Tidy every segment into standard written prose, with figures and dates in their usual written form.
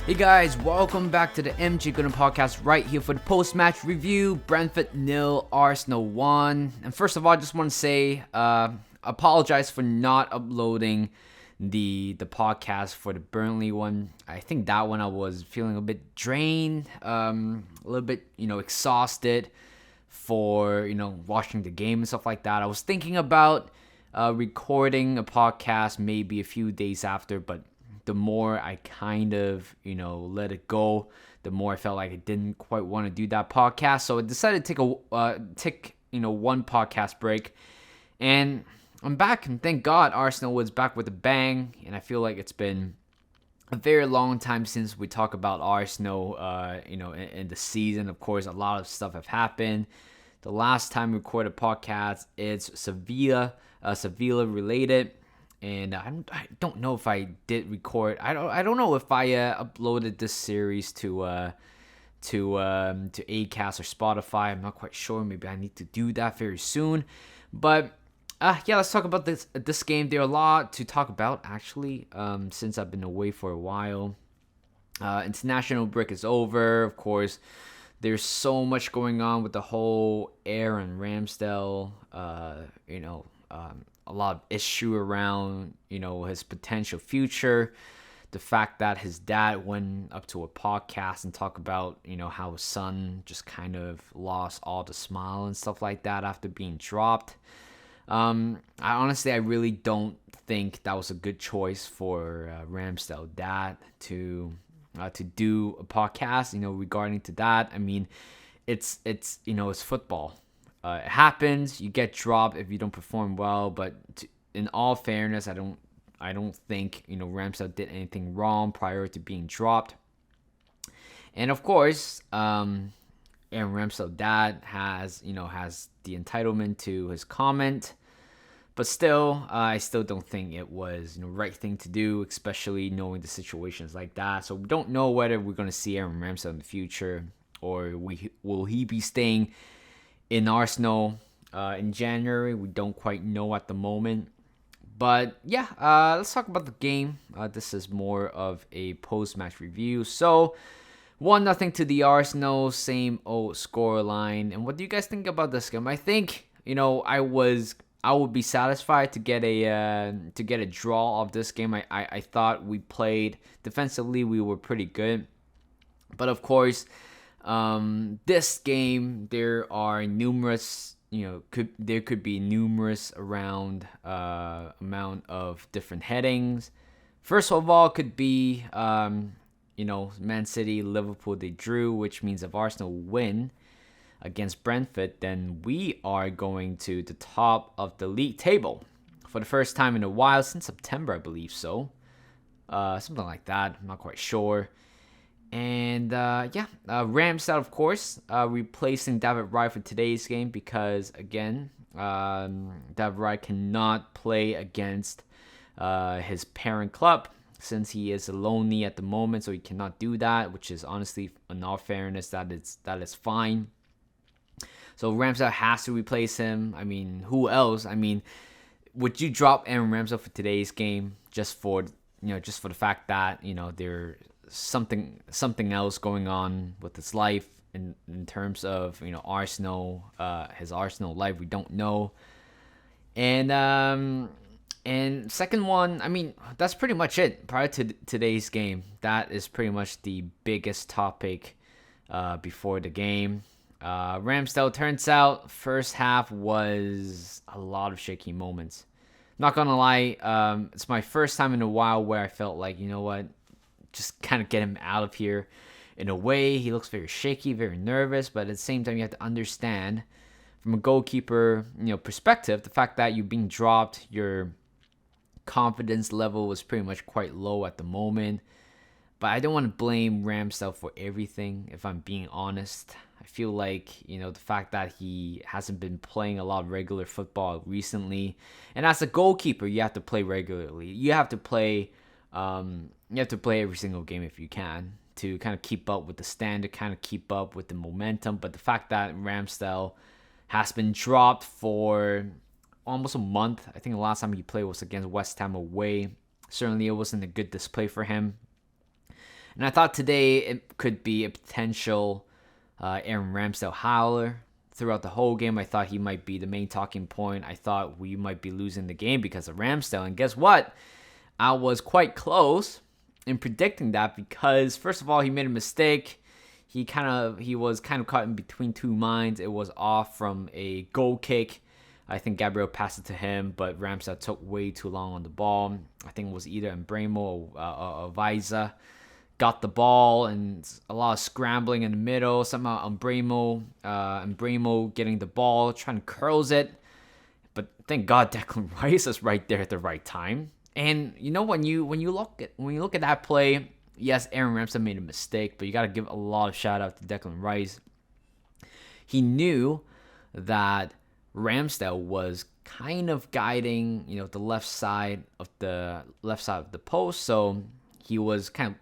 Hey guys, welcome back to the MG Gooner podcast right here for the post-match review. Brentford 0, Arsenal 1. And first of all, I just want to say, apologize for not uploading the podcast for the Burnley one. I think that one I was feeling a bit drained, a little bit, exhausted for, watching the game and stuff like that. I was thinking about recording a podcast maybe a few days after, but the more I kind of, let it go, the more I felt like I didn't quite want to do that podcast. So I decided to take one podcast break, and I'm back. And thank God Arsenal was back with a bang. And I feel like it's been a very long time since we talk about Arsenal, in the season. Of course, a lot of stuff have happened. The last time we recorded a podcast, it's Sevilla related. And I don't know if I did record. I don't know if I uploaded this series to Acast or Spotify. I'm not quite sure. Maybe I need to do that very soon. But let's talk about this game. There are a lot to talk about actually. Since I've been away for a while. International break is over. Of course, there's so much going on with the whole Aaron Ramsdale. A lot of issue around, his potential future. The fact that his dad went up to a podcast and talked about, how his son just kind of lost all the smile and stuff like that after being dropped. I really don't think that was a good choice for Ramsdale dad to do a podcast, regarding to that. I mean, it's football. It happens. You get dropped if you don't perform well. But in all fairness, I don't think Ramsdale did anything wrong prior to being dropped. And of course, Aaron Ramsdale dad has the entitlement to his comment. But still, I still don't think it was the right thing to do, especially knowing the situations like that. So we don't know whether we're going to see Aaron Ramsdale in the future, or will he be staying in Arsenal in January. We don't quite know at the moment. But let's talk about the game. This is more of a post-match review. So 1-0 to the Arsenal, same old scoreline. And what do you guys think about this game? I think I would be satisfied to get a draw of this game. I thought we played defensively. We were pretty good, but of course, this game, there are numerous, there could be numerous around amount of different headings. First of all, could be, Man City, Liverpool, they drew, which means if Arsenal win against Brentford, then we are going to the top of the league table for the first time in a while, since September, I believe so. Something like that. I'm not quite sure. And Ramsdale, of course, replacing David Wright for today's game because, again, David Wright cannot play against his parent club since he is a loanee at the moment, so he cannot do that, which is honestly, in all fairness, that is fine. So Ramsdale has to replace him. I mean, who else? I mean, would you drop Aaron Ramsdale for today's game just for the fact that there's something else going on with his life in terms of Arsenal, his Arsenal life? We don't know. And second one, I mean, that's pretty much it. Prior to today's game, that is pretty much the biggest topic before the game. Ramsdale, turns out first half was a lot of shaky moments. Not gonna lie, it's my first time in a while where I felt like, just kind of get him out of here. In a way, he looks very shaky, very nervous, but at the same time, you have to understand from a goalkeeper, perspective, the fact that you're being dropped, your confidence level was pretty much quite low at the moment. But I don't want to blame Ramsdale for everything, if I'm being honest. I feel like, the fact that he hasn't been playing a lot of regular football recently. And as a goalkeeper, you have to play regularly. You have to play every single game if you can, to kind of keep up with the standard, kind of keep up with the momentum. But the fact that Ramsdale has been dropped for almost a month. I think the last time he played was against West Ham away. Certainly it wasn't a good display for him. And I thought today it could be a potential Aaron Ramsdale howler. Throughout the whole game, I thought he might be the main talking point. I thought we might be losing the game because of Ramsdale. And guess what? I was quite close in predicting that because, first of all, he made a mistake. He was kind of caught in between two minds. It was off from a goal kick. I think Gabriel passed it to him, but Ramsdale took way too long on the ball. I think it was either Embremo or Visa got the ball, and a lot of scrambling in the middle. Somehow Embremo getting the ball, trying to curls it. But thank God Declan Rice is right there at the right time. And you know, when you look at that play, yes, Aaron Ramsdale made a mistake, but you got to give a lot of shout out to Declan Rice. He knew that Ramsdale was kind of guiding, the left side of the post, so he was kind of,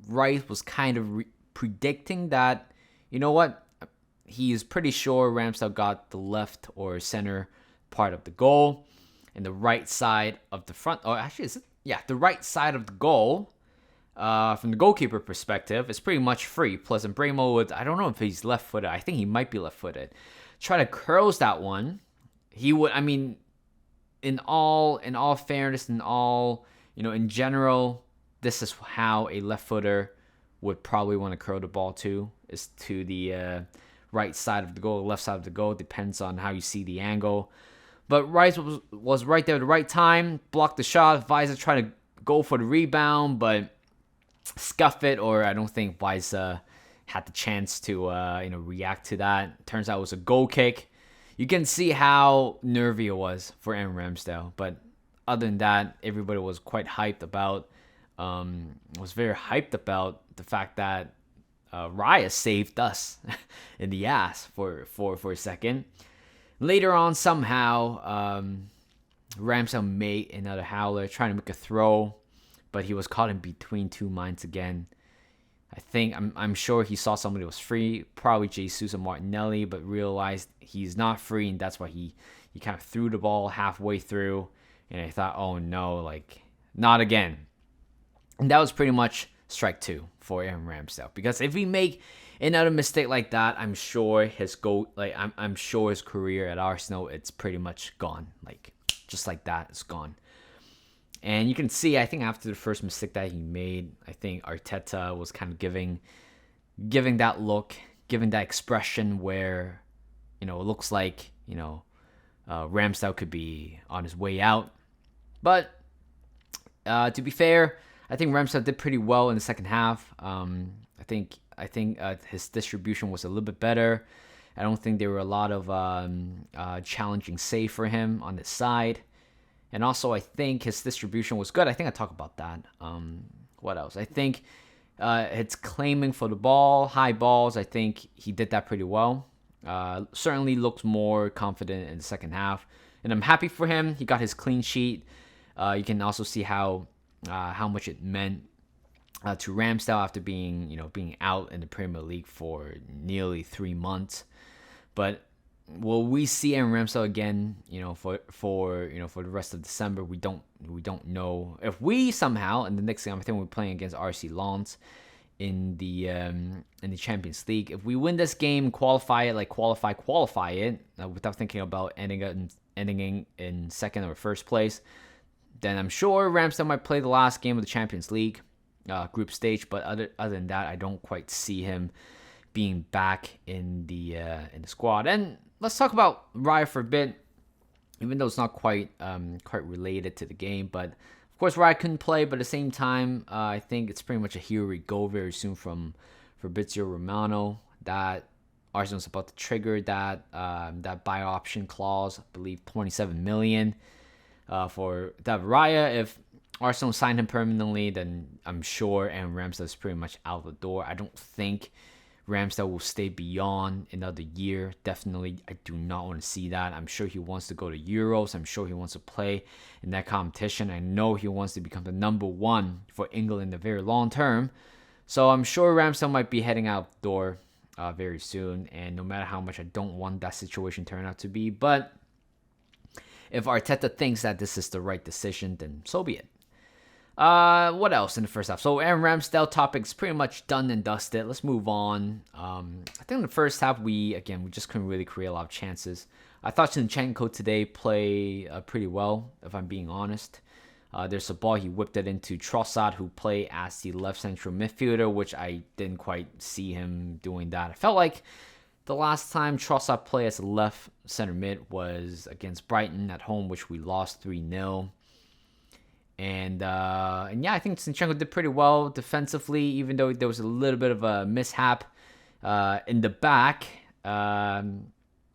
Rice was kind of predicting that, you know what, he's pretty sure Ramsdale got the left or center part of the goal, and the right side of the front, or actually, the right side of the goal. From the goalkeeper perspective, it's pretty much free. Plus, Embremo would, I don't know if he's left-footed. I think he might be left-footed. Try to curls that one. He would, in all fairness, in general, this is how a left-footer would probably want to curl the ball is to the right side of the goal, left side of the goal. Depends on how you see the angle. But Rice was right there at the right time, blocked the shot. Visa tried to go for the rebound, but scuff it, or I don't think Visa had the chance to react to that. Turns out it was a goal kick. You can see how nervy it was for Aaron Ramsdale. But other than that, everybody was quite hyped about. Was very hyped about the fact that Raya saved us in the ass for a second. Later on, somehow, Ramsdale made another howler, trying to make a throw, but he was caught in between two minds again. I'm sure he saw somebody was free, probably Jesus or Martinelli, but realized he's not free, and that's why he kind of threw the ball halfway through, and I thought, oh no, not again. And that was pretty much strike two for Aaron Ramsdale, because if we make another mistake like that, I'm sure his I'm sure his career at Arsenal, it's pretty much gone. Just like that, it's gone. And you can see, I think after the first mistake that he made, I think Arteta was kind of giving that look, giving that expression where, it looks like, Ramsdale could be on his way out. But to be fair, I think Ramsdale did pretty well in the second half. I think his distribution was a little bit better. I don't think there were a lot of challenging save for him on this side. And also, I think his distribution was good. I think I talked about that. What else? I think it's claiming for the ball, high balls. I think he did that pretty well. Certainly looked more confident in the second half. And I'm happy for him. He got his clean sheet. You can also see how much it meant to Ramsdale after being out in the Premier League for nearly 3 months. But will we see Aaron Ramsdale again? For the rest of December, we don't know. If we somehow in the next game, I think we're playing against RC Lens in the Champions League. If we win this game, qualify it without thinking about ending in second or first place, then I'm sure Ramsdale might play the last game of the Champions League group stage. But other than that, I don't quite see him being back in the squad. And let's talk about Raya for a bit, even though it's not quite related to the game. But of course, Raya couldn't play, but at the same time, I think it's pretty much a here we go very soon from Fabrizio Romano that Arsenal's about to trigger that buy option clause. I believe 27 million for David Raya. If Arsenal sign him permanently, then I'm sure Aaron Ramsdale is pretty much out the door. I don't think Ramsdale will stay beyond another year. Definitely, I do not want to see that. I'm sure he wants to go to Euros. I'm sure he wants to play in that competition. I know he wants to become the number one for England in the very long term. So I'm sure Ramsdale might be heading out the door very soon. And no matter how much I don't want that situation to turn out to be, but if Arteta thinks that this is the right decision, then so be it. What else in the first half? So Aaron Ramsdale topic's pretty much done and dusted. Let's move on. I think in the first half we just couldn't really create a lot of chances. I thought Zinchenko today play pretty well, if I'm being honest. There's a ball he whipped it into Trossard, who played as the left central midfielder, which I didn't quite see him doing that. I felt like the last time Trossard played as a left center mid was against Brighton at home, which we lost 3-0. And yeah, I think Zinchenko did pretty well defensively, even though there was a little bit of a mishap in the back,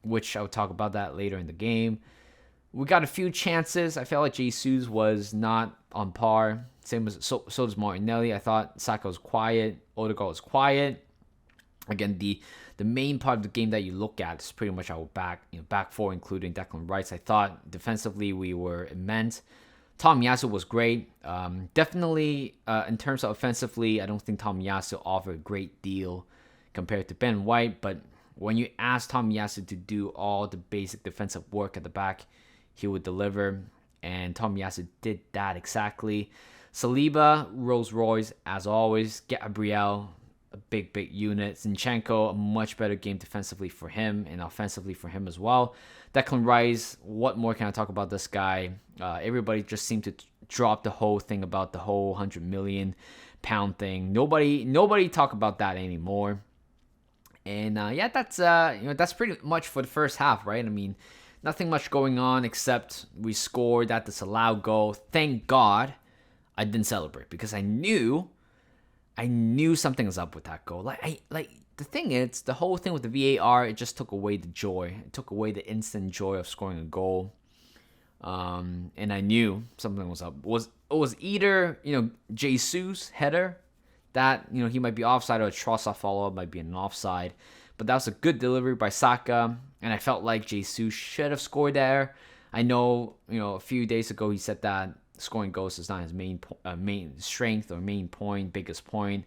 which I'll talk about that later in the game. We got a few chances. I felt like Jesus was not on par. Same as so does Martinelli. I thought Saka was quiet. Odegaard was quiet. Again, the main part of the game that you look at is pretty much our back four, including Declan Rice. I thought defensively we were immense. Tomiyasu was great. Definitely, in terms of offensively, I don't think Tomiyasu offered a great deal compared to Ben White. But when you ask Tomiyasu to do all the basic defensive work at the back, he would deliver. And Tomiyasu did that exactly. Saliba, Rolls Royce, as always. Gabriel, a big unit. Zinchenko, a much better game defensively for him and offensively for him as well. Declan Rice, what more can I talk about this guy? Everybody just seemed to drop the whole thing about the whole £100 million thing. Nobody talk about that anymore. And yeah, that's pretty much for the first half, right? I mean, nothing much going on except we scored that disallowed goal. Thank God I didn't celebrate because I knew something was up with that goal. Like the thing is, the whole thing with the VAR, it just took away the joy. It took away the instant joy of scoring a goal. And I knew something was up. It was either, Jesus header that, he might be offside, or a Trossard follow-up might be an offside. But that was a good delivery by Saka, and I felt like Jesus should have scored there. I know, a few days ago he said that scoring goals is not his main strength or main point, biggest point.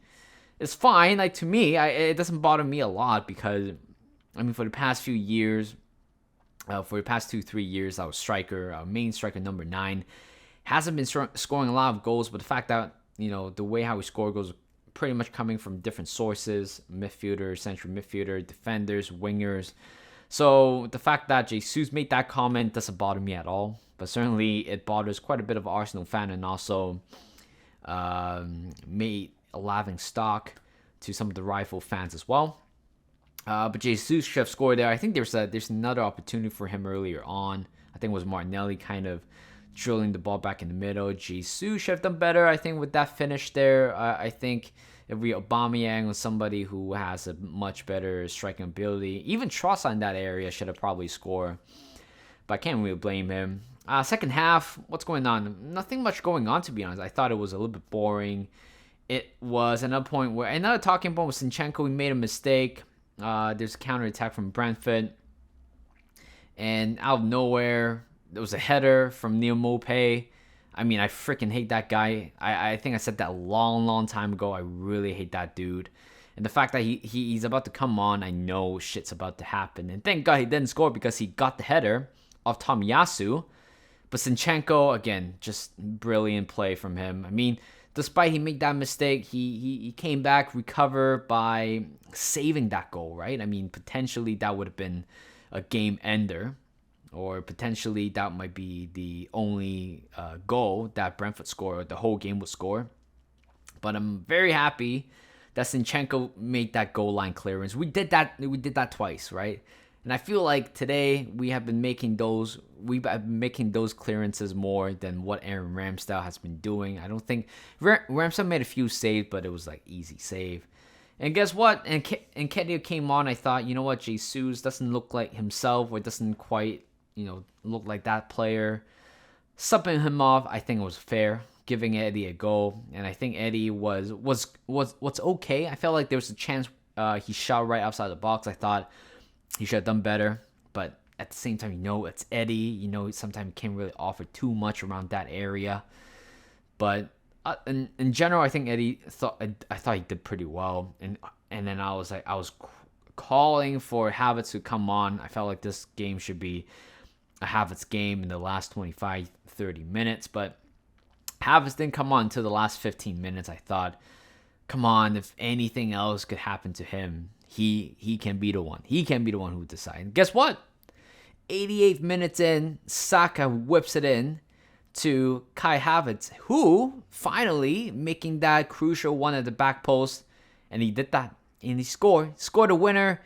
It's fine. Like, to me, it doesn't bother me a lot because, for the past few years, for the past 2-3 years, our striker, our main striker, number 9, hasn't been scoring a lot of goals. But the fact that, the way how we score goals pretty much coming from different sources, midfielder, central midfielder, defenders, wingers. So the fact that Jesus made that comment doesn't bother me at all. But certainly it bothers quite a bit of Arsenal fan, and also made a laughing stock to some of the rival fans as well. But Jesus should have scored there. I think there's another opportunity for him earlier on. I think it was Martinelli kind of drilling the ball back in the middle. Jesus should have done better, I think, with that finish there. I think if we Aubameyang was somebody who has a much better striking ability, even Trossard in that area should have probably scored. But I can't really blame him. Second half, what's going on? Nothing much going on, to be honest. I thought it was a little bit boring. It was another point where another talking point was Zinchenko. We made a mistake. There's a counter-attack from Brentford. And out of nowhere, there was a header from Neil Maupay. I freaking hate that guy. I think I said that a long time ago. I really hate that dude. And the fact that he's about to come on, I know shit's about to happen. And thank God he didn't score because he got the header of Tomiyasu. But Zinchenko, again, just brilliant play from him. Despite he made that mistake, he came back, recovered by saving that goal, right? Potentially that would have been a game ender, or potentially that might be the only goal that Brentford scored, or the whole game would score. But I'm very happy that Zinchenko made that goal line clearance. We did that twice, right? And I feel like today we have been making those clearances more than what Aaron Ramsdale has been doing. I don't think Ramsdale made a few saves, but it was like easy save. And guess what? And Kedia came on. I thought, you know what, Jesus doesn't look like himself, or doesn't quite, look like that player. Subbing him off, I think it was fair. Giving Eddie a go, and I think Eddie was okay. I felt like there was a chance he shot right outside the box. I thought he should have done better, but at the same time, it's Eddie. Sometimes he can't really offer too much around that area. But in general, I think Eddie I thought he did pretty well. And then I was calling for Havertz to come on. I felt like this game should be a Havertz game in the last 25-30 minutes. But Havertz didn't come on until the last 15 minutes. I thought, come on, if anything else could happen to him, he can be the one. He can be the one who decides. And guess what? 88th minutes in, Saka whips it in to Kai Havertz, who finally making that crucial one at the back post, and he did that, and he scored a winner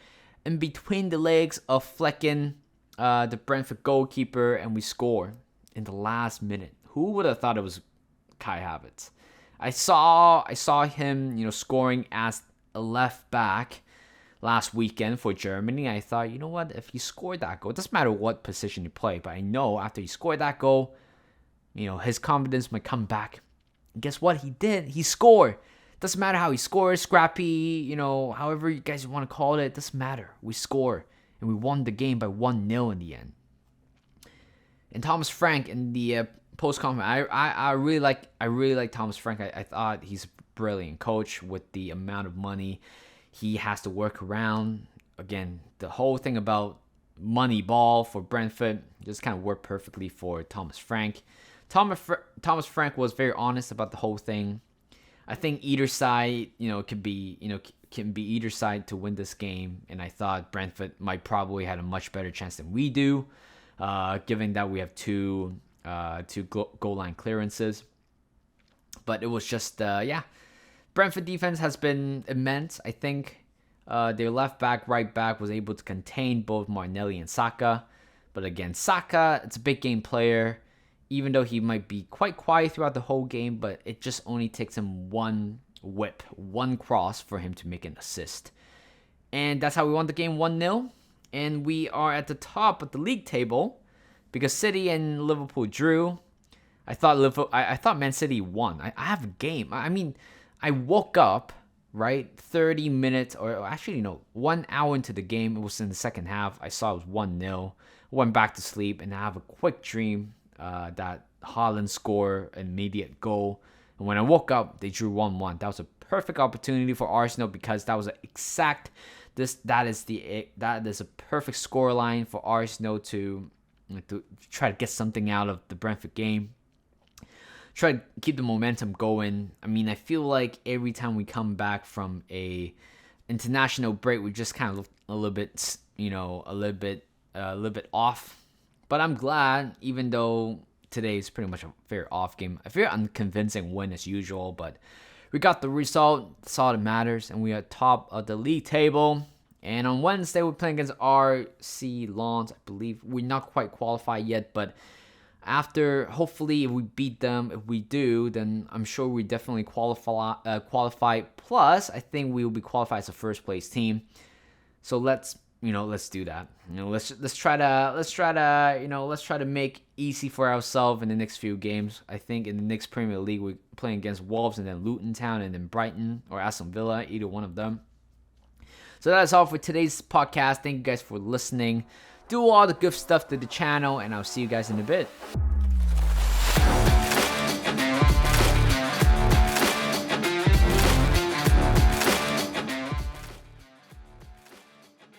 in between the legs of Flecken, the Brentford goalkeeper, and we score in the last minute. Who would have thought it was Kai Havertz? I saw him, scoring as a left back last weekend for Germany. I thought, you know what, if he scored that goal, it doesn't matter what position you play, but I know after he scored that goal, his confidence might come back. And guess what? He did. He scored. Doesn't matter how he scores, scrappy, however you guys want to call it, doesn't matter. We score, and we won the game by 1-0 in the end. And Thomas Frank in the post-conference, I really like Thomas Frank. I thought he's a brilliant coach with the amount of money he has to work around. Again, the whole thing about money ball for Brentford just kind of worked perfectly for Thomas Frank. Thomas Frank was very honest about the whole thing. I think either side, can be either side to win this game, and I thought Brentford might probably had a much better chance than we do, given that we have two goal line clearances. But it was just Brentford defense has been immense. I think their left back, right back was able to contain both Martinelli and Saka. But again, Saka, it's a big game player, even though he might be quite quiet throughout the whole game, but it just only takes him one whip, one cross for him to make an assist. And that's how we won the game 1-0. And we are at the top of the league table because City and Liverpool drew. I thought Man City won. I have a game. I mean, I woke up, right, 30 minutes, or actually, 1 hour into the game. It was in the second half. I saw it was 1-0. Went back to sleep, and I have a quick dream that Haaland scored an immediate goal. And when I woke up, they drew 1-1. That was a perfect opportunity for Arsenal because that was that is a perfect scoreline for Arsenal to try to get something out of the Brentford game. Try to keep the momentum going. I mean, I feel like every time we come back from a international break, we just kind of look a little bit off. But I'm glad, even though today is pretty much a very off game, a very unconvincing win as usual, but we got the result. That's all that matters, and we are top of the league table. And on Wednesday, we're playing against RC Lens. I believe we're not quite qualified yet, but after, hopefully, if we beat them, if we do, then I'm sure we definitely qualify. Plus, I think we will be qualified as a first place team. So let's do that. Let's try to make easy for ourselves in the next few games. I think in the next Premier League we're playing against Wolves and then Luton Town and then Brighton or Aston Villa, either one of them. So that's all for today's podcast. Thank you guys for listening. Do all the good stuff to the channel, and I'll see you guys in a bit.